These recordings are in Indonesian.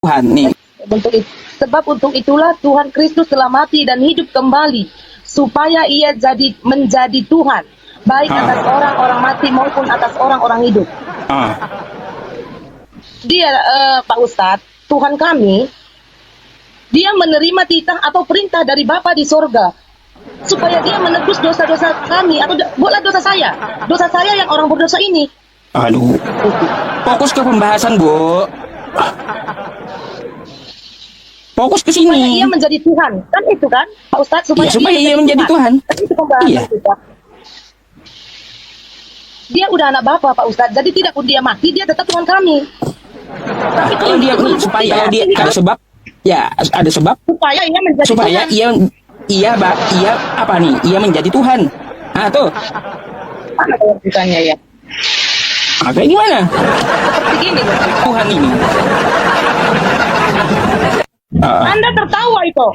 Tuhan nih. Sebab untuk itulah Tuhan Kristus telah mati dan hidup kembali, supaya ia menjadi Tuhan, baik atas orang-orang mati maupun atas orang-orang hidup. Dia, Pak Ustadz, Tuhan kami, dia menerima titah atau perintah dari Bapa di sorga, supaya dia menebus dosa-dosa kami, atau buatlah dosa saya yang orang berdosa ini. Aduh, fokus ke pembahasan, Bu. Fokus ke Supaya sini. ia menjadi Tuhan, kan itu kan, Pak Ustadz, Supaya ia menjadi Tuhan. Kan itu pembahasan Iya. kita. Dia udah anak Bapa, Pak Ustadz, jadi tidak pun dia mati, dia tetap Tuhan kami. Tapi Kalau dia supaya dia ada sebab, ya ada sebab supaya ia menjadi supaya Tuhan. ia apa nih? Ia menjadi Tuhan. Ah tuh. Mana kelanjutannya ya? Kayak gimana? Seperti gini, Tuhan ini. Anda tertawa itu.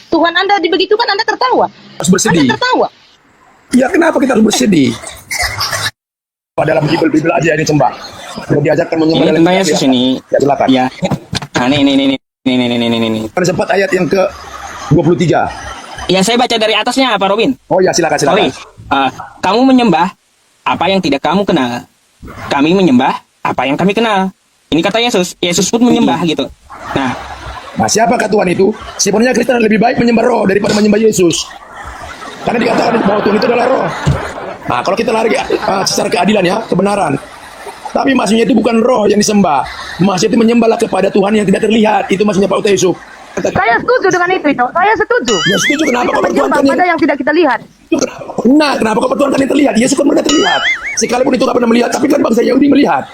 Tuhan Anda dibegitukan, Anda tertawa. Harus bersedih. Anda tertawa. Ya kenapa kita harus bersedih? Dalam Bible aja ini sembah. Kalau diajarkan menyembah Ini dalam tentang Bible, Yesus ini. Ya silakan. Ya. Nah, nih. Ada sempat ayat yang ke 23. Yang saya baca dari atasnya apa, Robin? Oh ya silakan. Sorry. Kamu menyembah apa yang tidak kamu kenal. Kami menyembah apa yang kami kenal. Ini kata Yesus. Yesus pun menyembah gitu. Nah siapakah Tuhan itu? Sebenarnya Kristen lebih baik menyembah roh daripada menyembah Yesus. Karena dikatakan bahwa Tuhan itu adalah roh. Nah kalau kita lari secara keadilan ya, kebenaran. Tapi maksudnya itu bukan roh yang disembah. Maksudnya itu menyembahlah kepada Tuhan yang tidak terlihat. Itu maksudnya Pak Uta Yusuf. Saya setuju dengan itu. Saya setuju. Ya setuju, kenapa Kita kau menyembah pertuhankan pada yang tidak kita lihat. Nah, kenapa kau pertuhankan yang terlihat? Yesus kan pernah terlihat. Sekalipun itu gak pernah melihat, tapi kan bangsa Yahudi melihat.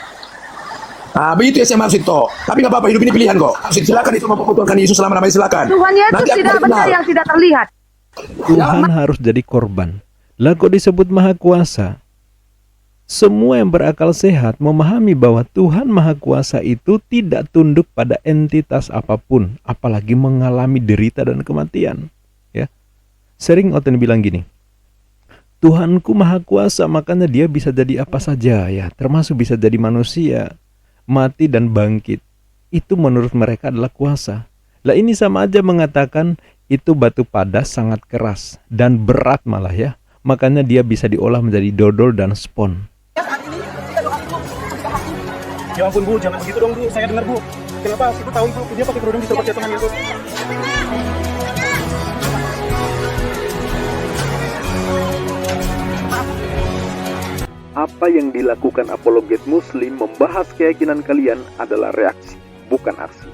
Nah, begitu ya saya maksud toh. Tapi gak apa-apa, hidup ini pilihan kok. Silakan itu mempertuhankan Yesus selama-lamanya, silakan. Tuhan Yesus tidak benar yang tidak terlihat. Tuhan harus jadi korban. Lah kok disebut maha kuasa? Semua yang berakal sehat memahami bahwa Tuhan Maha Kuasa itu tidak tunduk pada entitas apapun, apalagi mengalami derita dan kematian. Ya, sering Oten bilang gini, Tuhanku Maha Kuasa, makanya dia bisa jadi apa saja ya, termasuk bisa jadi manusia, mati dan bangkit. Itu menurut mereka adalah kuasa. Lah ini sama aja mengatakan itu batu padas sangat keras dan berat malah ya, makanya dia bisa diolah menjadi dodol dan spon. Ya ampun Bu, jangan begitu dong Bu, saya dengar Bu. Kenapa? Aku tahu Bu, dia pakai kerudung di tempat jatuhan itu. Apa yang dilakukan apologet muslim membahas keyakinan kalian adalah reaksi, bukan aksi.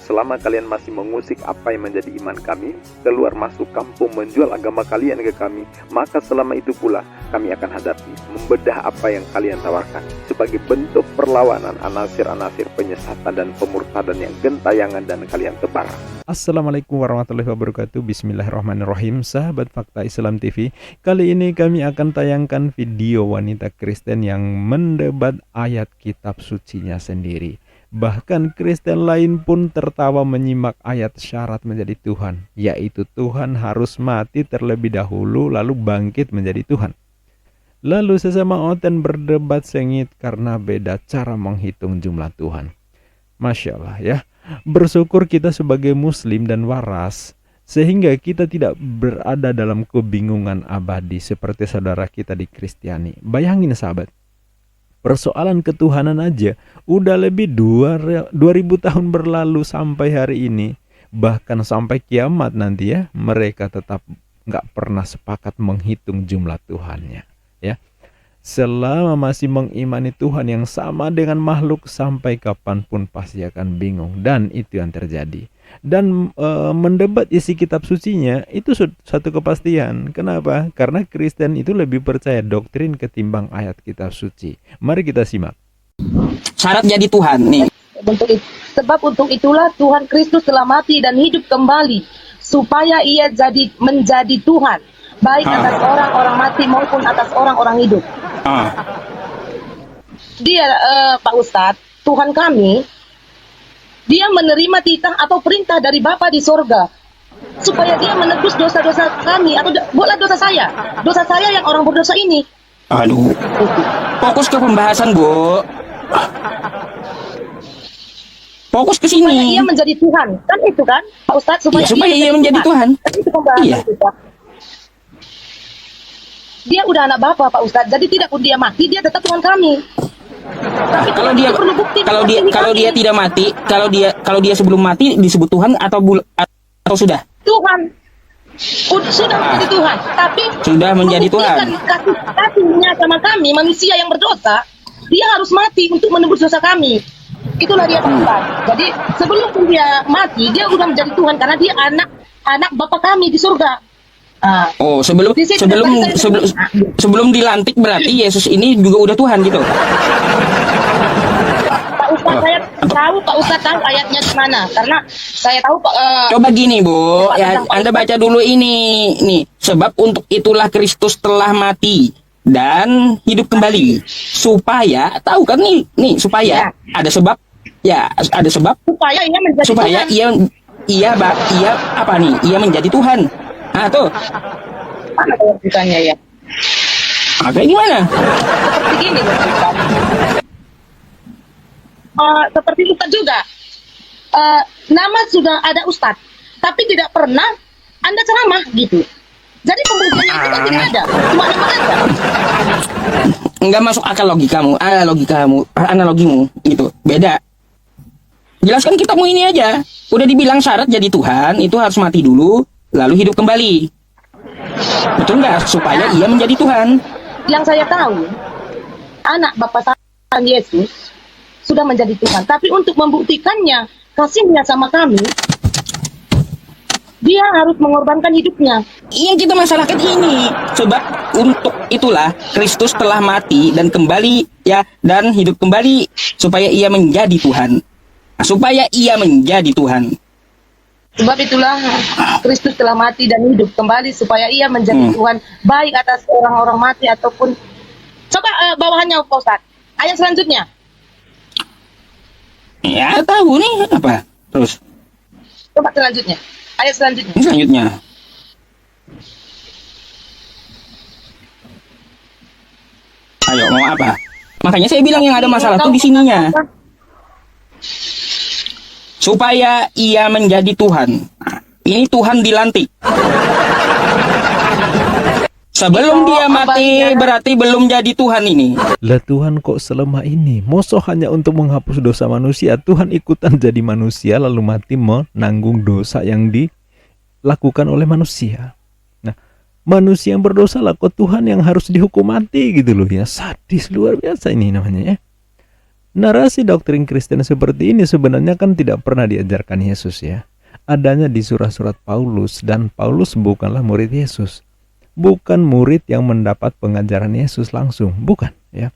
Selama kalian masih mengusik apa yang menjadi iman kami, keluar masuk kampung menjual agama kalian ke kami, maka selama itu pula kami akan hadapi, membedah apa yang kalian tawarkan sebagai bentuk perlawanan anasir-anasir penyesatan dan pemurtadan yang gentayangan dan kalian tebar. Assalamualaikum warahmatullahi wabarakatuh. Bismillahirrahmanirrahim. Sahabat Fakta Islam TV, kali ini kami akan tayangkan video wanita Kristen yang mendebat ayat kitab sucinya sendiri. Bahkan Kristen lain pun tertawa menyimak ayat syarat menjadi Tuhan, yaitu Tuhan harus mati terlebih dahulu lalu bangkit menjadi Tuhan. Lalu sesama Oten berdebat sengit karena beda cara menghitung jumlah Tuhan. Masya Allah ya, bersyukur kita sebagai muslim dan waras, sehingga kita tidak berada dalam kebingungan abadi seperti saudara kita di Kristiani. Bayangin sahabat, persoalan ketuhanan aja udah lebih 2000 tahun berlalu sampai hari ini. Bahkan sampai kiamat nanti ya, mereka tetap gak pernah sepakat menghitung jumlah Tuhannya ya. Selama masih mengimani Tuhan yang sama dengan makhluk, sampai kapanpun pasti akan bingung. Dan itu yang terjadi. Dan mendebat isi kitab sucinya itu satu kepastian. Kenapa? Karena Kristen itu lebih percaya doktrin ketimbang ayat kitab suci. Mari kita simak. Syarat jadi Tuhan nih. Sebab untuk itulah Tuhan Kristus telah mati dan hidup kembali, supaya ia menjadi Tuhan, baik atas orang-orang mati maupun atas orang-orang hidup. Dia, Pak Ustadz, Tuhan kami, dia menerima titah atau perintah dari Bapa di sorga, supaya dia menebus dosa-dosa kami, atau buatlah dosa saya yang orang berdosa ini. Aduh, fokus ke pembahasan Bu. Fokus ke supaya sini. ia menjadi Tuhan. Kan itu kan, Pak Ustadz, Iya, supaya ia menjadi Tuhan. Kan itu pembahasan Iya. kita. Dia udah anak Bapa, Pak Ustadz. Jadi tidak pun dia mati, dia tetap Tuhan kami. Tapi Kalau Tuhan dia itu perlu bukti kalau dia kami. kalau dia tidak mati, kalau dia sebelum mati disebut Tuhan atau sudah? Tuhan sudah menjadi Tuhan, tapi Sudah menjadi Tuhan. membuktikan kasihnya sama kami manusia yang berdosa, dia harus mati untuk menebus dosa kami. Itulah dia Pak Ustadz. Jadi sebelum dia mati, dia sudah menjadi Tuhan karena dia anak Bapa kami di surga. Ah, Oh, sebelum Di situ sebelum tadi saya sebelum bilang. sebelum dilantik berarti Yesus ini juga udah Tuhan gitu. Pak Ustadz saya tahu, Pak Ustadz tahu ayatnya di mana, karena saya tahu Pak. Coba gini, Bu, ya Anda baca dulu ini. Nih, sebab untuk itulah Kristus telah mati dan hidup kembali supaya tahu kan nih supaya ada sebab ya ada sebab supaya ia menjadi supaya Tuhan. ia apa nih? Ia menjadi Tuhan. Nah, tuh. Mana kewajibannya ya? Kayak gimana? Seperti gini loh, Ustadz. Seperti Ustadz juga. Nama sudah ada Ustadz, tapi tidak pernah Anda ceramah gitu. Jadi pembuktiannya itu kan tidak ada, cuma nama aja. Enggak masuk akal analogimu gitu. Beda. Jelaskan kitabmu ini aja. Udah dibilang syarat jadi Tuhan itu harus mati dulu, lalu hidup kembali. Betul nggak? Supaya ia menjadi Tuhan. Yang saya tahu, anak Bapa Tuhan Yesus sudah menjadi Tuhan. Tapi untuk membuktikannya kasihnya sama kami, dia harus mengorbankan hidupnya. Yang kita masalahkan ini. Sebab untuk itulah Kristus telah mati dan kembali dan hidup kembali supaya ia menjadi Tuhan. Nah, supaya ia menjadi Tuhan. Sebab itulah Kristus telah mati dan hidup kembali supaya ia menjadi Tuhan baik atas orang-orang mati ataupun. Coba bawahannya Pak Ustadz. Ayat selanjutnya. Ya tahu nih apa. Terus Coba selanjutnya. Ayat selanjutnya. ini selanjutnya. Ayo mau apa? Makanya saya bilang yang ada masalah tuh di sininya. Supaya ia menjadi Tuhan. Nah, ini Tuhan dilantik. Sebelum dia mati berarti belum jadi Tuhan ini. Lah Tuhan kok selemah ini? Moso hanya untuk menghapus dosa manusia, Tuhan ikutan jadi manusia lalu mati menanggung dosa yang dilakukan oleh manusia. Nah, manusia yang berdosa lah kok Tuhan yang harus dihukum mati gitu loh ya. Sadis luar biasa ini namanya ya. Narasi doktrin Kristen seperti ini sebenarnya kan tidak pernah diajarkan Yesus ya. Adanya di surat-surat Paulus dan Paulus bukanlah murid Yesus. Bukan murid yang mendapat pengajaran Yesus langsung, bukan ya.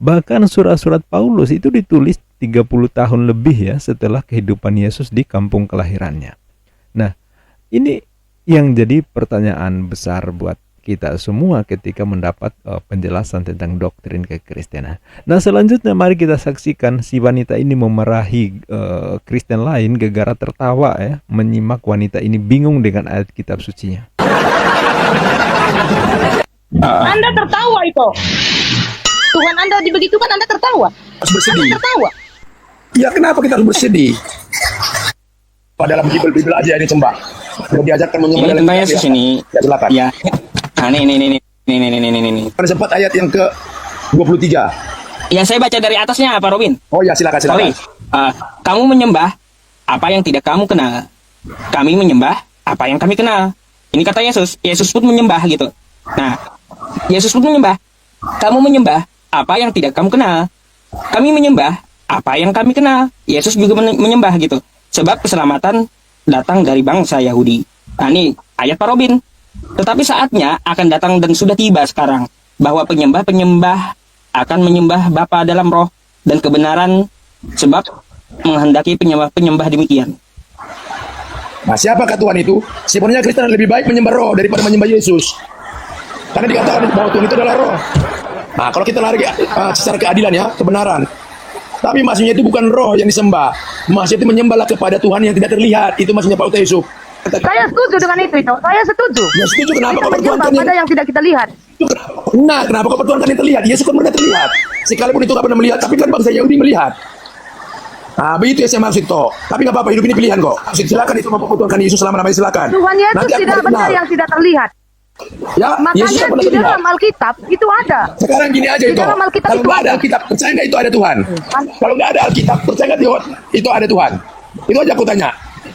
Bahkan surat-surat Paulus itu ditulis 30 tahun lebih ya setelah kehidupan Yesus di kampung kelahirannya. Nah, ini yang jadi pertanyaan besar buat kita semua ketika mendapat penjelasan tentang doktrin kekristenan. Nah, selanjutnya mari kita saksikan si wanita ini memarahi Kristen lain gara-gara tertawa ya, menyimak wanita ini bingung dengan ayat kitab sucinya. Anda tertawa itu. Tuhan Anda dibegitukan Anda tertawa. Harus bersedih. Anda tertawa. Ya kenapa kita harus bersedih? Dalam Bible aja ini sembah. Kalau diajarkan menyembah Ini dalam tentang kitab, Yesus ini. Ya silakan. Ya. Nah, ini. Kan sempat ayat yang ke 23. Yang saya baca dari atasnya Pak Robin. Oh ya silakan. Sorry. Kamu menyembah apa yang tidak kamu kenal. Kami menyembah apa yang kami kenal. Ini kata Yesus. Yesus pun menyembah gitu. Nah, Yesus pun menyembah. Kamu menyembah apa yang tidak kamu kenal. Kami menyembah apa yang kami kenal. Yesus juga menyembah gitu. Sebab keselamatan datang dari bangsa Yahudi. Nah, ini ayat Pak Robin. Tetapi saatnya akan datang dan sudah tiba sekarang bahwa penyembah-penyembah akan menyembah Bapa dalam roh dan kebenaran, sebab menghendaki penyembah-penyembah demikian. Nah, siapakah Tuhan itu? Sebenarnya Kristen lebih baik menyembah roh daripada menyembah Yesus. Karena dikatakan bahwa Tuhan itu adalah roh. Nah, kalau kita lari secara keadilan ya, kebenaran. Tapi maksudnya itu bukan roh yang disembah. Maksudnya itu menyembahlah kepada Tuhan yang tidak terlihat. Itu maksudnya Pak Ustaz Yusuf. Saya setuju dengan itu. Saya setuju. Ya setuju, kenapa Kita kau menyembah pertuhankan pada yang tidak kita lihat. Nah, kenapa kau pertuhankan yang terlihat? Yesus kan pernah terlihat. Sekalipun itu tak pernah melihat, tapi kan bangsa Yahudi melihat. Nah, begitu yang saya maksud toh. Tapi nggak apa-apa, hidup ini pilihan kok. Silakan itu memperbutuhkan Yesus selama namanya, silakan. Tuhan Yesus Nanti aku tidak baru benar kenal. yang tidak terlihat. Ya, Yesus Makanya tak pernah di terlihat. dalam Alkitab itu ada. Sekarang gini aja Di itu. dalam Alkitab Kalau itu nggak ada ada. Alkitab, percaya nggak itu ada Tuhan? Kalau nggak ada Alkitab, percaya nggak itu ada Tuhan? Itu aja aku tanya.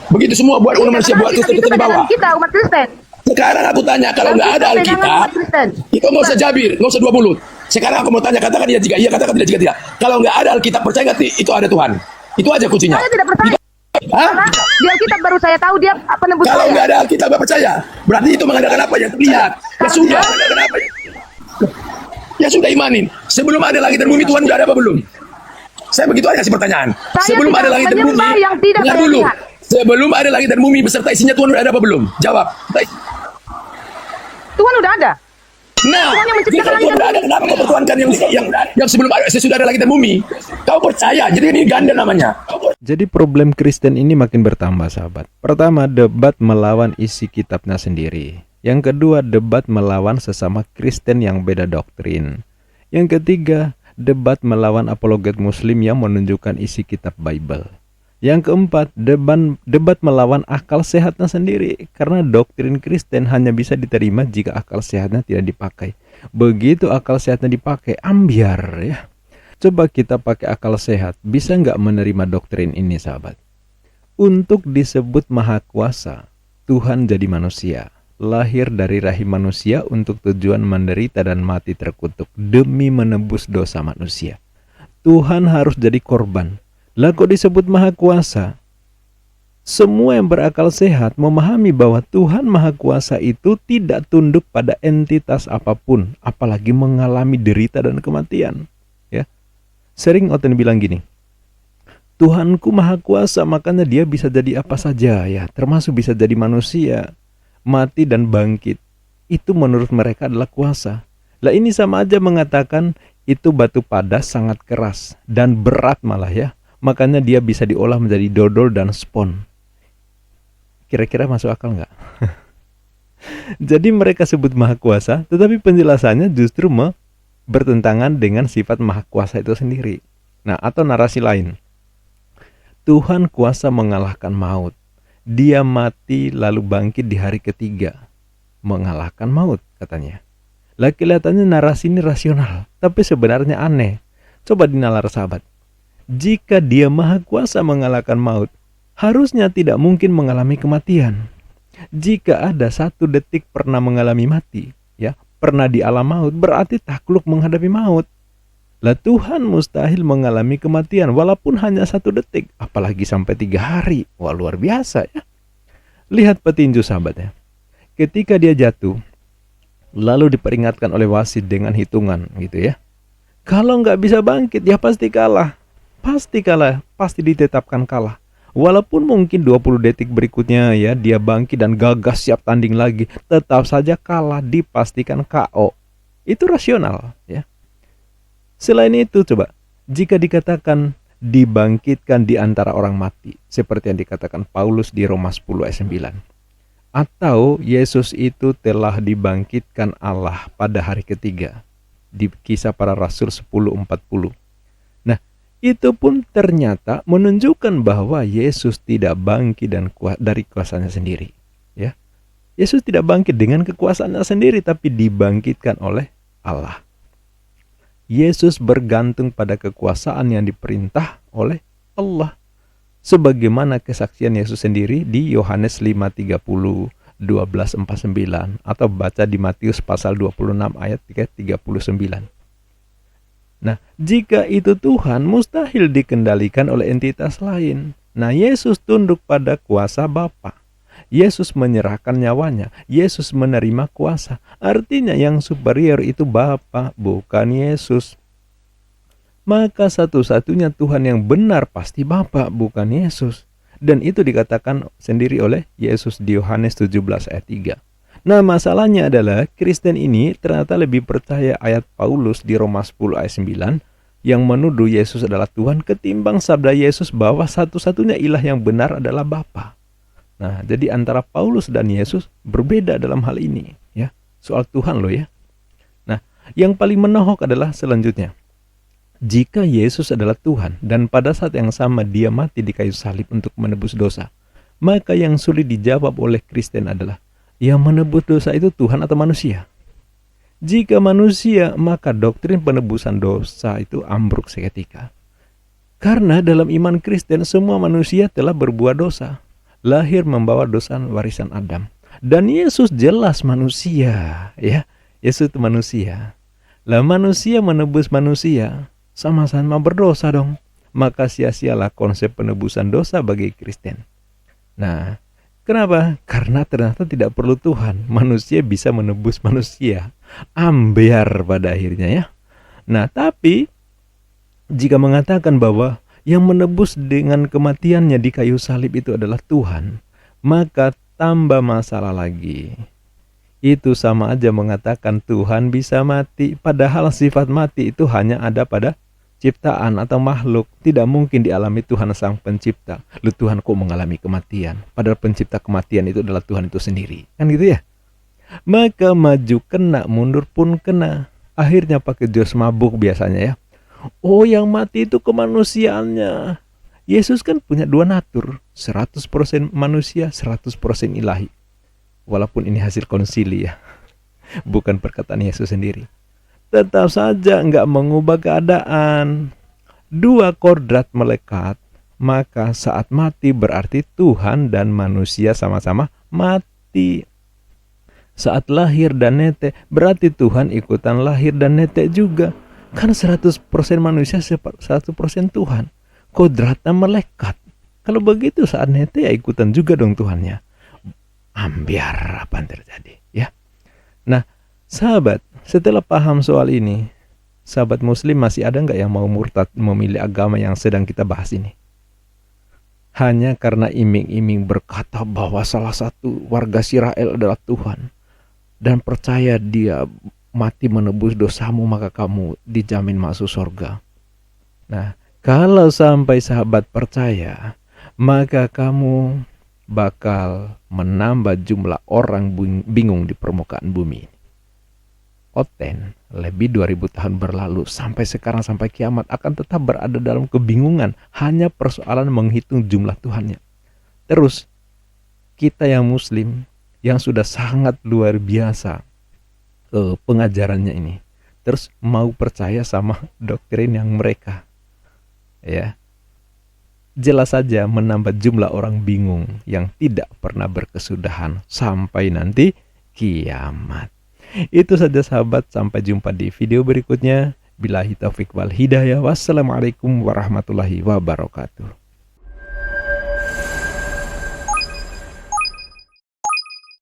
Begitu semua buat umat manusia, buat Itu Kristen di bawah. kita umat Kristen. Sekarang aku tanya, kalau nggak ada Pegangan Alkitab, umat Kristen. itu nggak usah jabir, nggak usah dua mulut. Sekarang aku mau tanya, katakan dia jika iya, katakan tidak jika tidak. Kalau nggak ada Alkitab, percaya nggak itu ada Tuhan? Itu aja kuncinya. Saya tidak percaya. Hah? Karena di Alkitab baru saya tahu dia penebus Kalau saya. nggak ada Alkitab, nggak percaya. Berarti itu mengadakan apa yang terlihat? Ya sudah, mengadakan apa? Ya sudah, imanin. Sebelum ada langit dan bumi, Tuhan sudah ada apa belum? Saya begitu aja sih pertanyaan. Saya Sebelum tidak ada langit dan bumi, menyembah yang tidak dengar saya dulu. lihat. Sebelum ada langit dan bumi beserta isinya, Tuhan sudah ada apa belum? Jawab. Tuhan udah ada. Nah, Tuhan yang menciptakan jika langit Tuhan dan ada, kenapa kau pertuhankan yang sebelum ada, sesudah ada langit dan bumi? Kau percaya, jadi ini ganda namanya. Jadi problem Kristen ini makin bertambah, sahabat. Pertama, debat melawan isi kitabnya sendiri. Yang kedua, debat melawan sesama Kristen yang beda doktrin. Yang ketiga, debat melawan apologet Muslim yang menunjukkan isi kitab Bible. Yang keempat, debat melawan akal sehatnya sendiri, karena doktrin Kristen hanya bisa diterima jika akal sehatnya tidak dipakai. Begitu akal sehatnya dipakai, ambiar ya. Coba kita pakai akal sehat, bisa nggak menerima doktrin ini, sahabat? Untuk disebut maha kuasa, Tuhan jadi manusia, lahir dari rahim manusia untuk tujuan menderita dan mati terkutuk demi menebus dosa manusia. Tuhan harus jadi korban. Lah kok disebut maha kuasa? Semua yang berakal sehat memahami bahwa Tuhan maha kuasa itu tidak tunduk pada entitas apapun, apalagi mengalami derita dan kematian. Ya, sering Oten bilang gini, Tuhanku maha kuasa, makanya dia bisa jadi apa saja ya, termasuk bisa jadi manusia, mati dan bangkit. Itu menurut mereka adalah kuasa. Lah ini sama aja mengatakan itu batu padas sangat keras dan berat malah ya. Makanya dia bisa diolah menjadi dodol dan spon. Kira-kira masuk akal nggak? Jadi mereka sebut maha kuasa, tetapi penjelasannya justru bertentangan dengan sifat maha kuasa itu sendiri. Nah, atau narasi lain. Tuhan kuasa mengalahkan maut. Dia mati lalu bangkit di hari ketiga. Mengalahkan maut katanya. Lah kelihatannya narasi ini rasional, tapi sebenarnya aneh. Coba dinalar, sahabat. Jika dia maha kuasa mengalahkan maut, harusnya tidak mungkin mengalami kematian. Jika ada 1 detik pernah mengalami mati, ya, pernah di alam maut, berarti takluk menghadapi maut. Lah Tuhan mustahil mengalami kematian walaupun hanya 1 detik, apalagi sampai 3 hari. Wah, luar biasa ya. Lihat petinju, sahabat ya. Ketika dia jatuh, lalu diperingatkan oleh wasit dengan hitungan gitu ya. Kalau nggak bisa bangkit, ya pasti kalah. Pasti kalah, pasti ditetapkan kalah. Walaupun mungkin 20 detik berikutnya ya dia bangkit dan gagas siap tanding lagi, tetap saja kalah, dipastikan KO. Itu rasional ya. Selain itu coba, jika dikatakan dibangkitkan di antara orang mati, seperti yang dikatakan Paulus di Roma 10 ayat 9. Atau Yesus itu telah dibangkitkan Allah pada hari ketiga, di Kisah Para Rasul 10:40. Itu pun ternyata menunjukkan bahwa Yesus tidak bangkit dari kuasanya sendiri. Ya, Yesus tidak bangkit dengan kekuasaannya sendiri, tapi dibangkitkan oleh Allah. Yesus bergantung pada kekuasaan yang diperintah oleh Allah. Sebagaimana kesaksian Yesus sendiri di Yohanes 5:30, 12:49, atau baca di Matius pasal 26 ayat 39. Nah, jika itu Tuhan, mustahil dikendalikan oleh entitas lain. Nah, Yesus tunduk pada kuasa Bapa. Yesus menyerahkan nyawanya. Yesus menerima kuasa. Artinya yang superior itu Bapa, bukan Yesus. Maka satu-satunya Tuhan yang benar pasti Bapa, bukan Yesus. Dan itu dikatakan sendiri oleh Yesus di Yohanes 17 ayat 3. Nah, masalahnya adalah Kristen ini ternyata lebih percaya ayat Paulus di Roma 10 ayat 9 yang menuduh Yesus adalah Tuhan ketimbang sabda Yesus bahwa satu-satunya ilah yang benar adalah Bapa. Nah, jadi antara Paulus dan Yesus berbeda dalam hal ini ya. Soal Tuhan loh ya. Nah, yang paling menohok adalah selanjutnya. Jika Yesus adalah Tuhan dan pada saat yang sama dia mati di kayu salib untuk menebus dosa, maka yang sulit dijawab oleh Kristen adalah, yang menebus dosa itu Tuhan atau manusia? Jika manusia, maka doktrin penebusan dosa itu ambruk seketika. Karena dalam iman Kristen semua manusia telah berbuat dosa, lahir membawa dosa warisan Adam. Dan Yesus jelas manusia, ya. Yesus itu manusia. Lah manusia menebus manusia, sama-sama berdosa dong. Maka sia-sialah konsep penebusan dosa bagi Kristen. Nah, kenapa? Karena ternyata tidak perlu Tuhan, manusia bisa menebus manusia. Ambiar pada akhirnya ya. Nah, tapi jika mengatakan bahwa yang menebus dengan kematiannya di kayu salib itu adalah Tuhan, maka tambah masalah lagi. Itu sama aja mengatakan Tuhan bisa mati, padahal sifat mati itu hanya ada pada ciptaan atau makhluk. Tidak mungkin dialami Tuhan sang pencipta. Lu Tuhan kok mengalami kematian? Padahal pencipta kematian itu adalah Tuhan itu sendiri. Kan gitu ya? Maka maju kena, mundur pun kena. Akhirnya pakai jos mabuk biasanya ya. Oh, yang mati itu kemanusiaannya. Yesus kan punya dua natur, 100% manusia, 100% ilahi. Walaupun ini hasil konsili ya, bukan perkataan Yesus sendiri. Tetap saja nggak mengubah keadaan. Dua kodrat melekat, maka saat mati berarti Tuhan dan manusia sama-sama mati. Saat lahir dan netek, berarti Tuhan ikutan lahir dan netek juga. Kan 100% manusia, 100% Tuhan. Kodratnya melekat. Kalau begitu saat netek ya ikutan juga dong Tuhannya. Ambiar apa yang terjadi ya. Nah, sahabat, setelah paham soal ini, sahabat muslim masih ada nggak yang mau murtad memilih agama yang sedang kita bahas ini? Hanya karena iming-iming berkata bahwa salah satu warga Israel adalah Tuhan dan percaya dia mati menebus dosamu, maka kamu dijamin masuk surga. Nah, kalau sampai sahabat percaya, maka kamu bakal menambah jumlah orang bingung di permukaan bumi. Oten, lebih 2000 tahun berlalu sampai sekarang sampai kiamat akan tetap berada dalam kebingungan, hanya persoalan menghitung jumlah Tuhannya. Terus kita yang muslim yang sudah sangat luar biasa pengajarannya ini, terus mau percaya sama doktrin yang mereka, ya. Jelas saja menambah jumlah orang bingung yang tidak pernah berkesudahan sampai nanti kiamat. Itu saja sahabat, sampai jumpa di video berikutnya. Billahi taufik wal hidayah. Wassalamualaikum warahmatullahi wabarakatuh.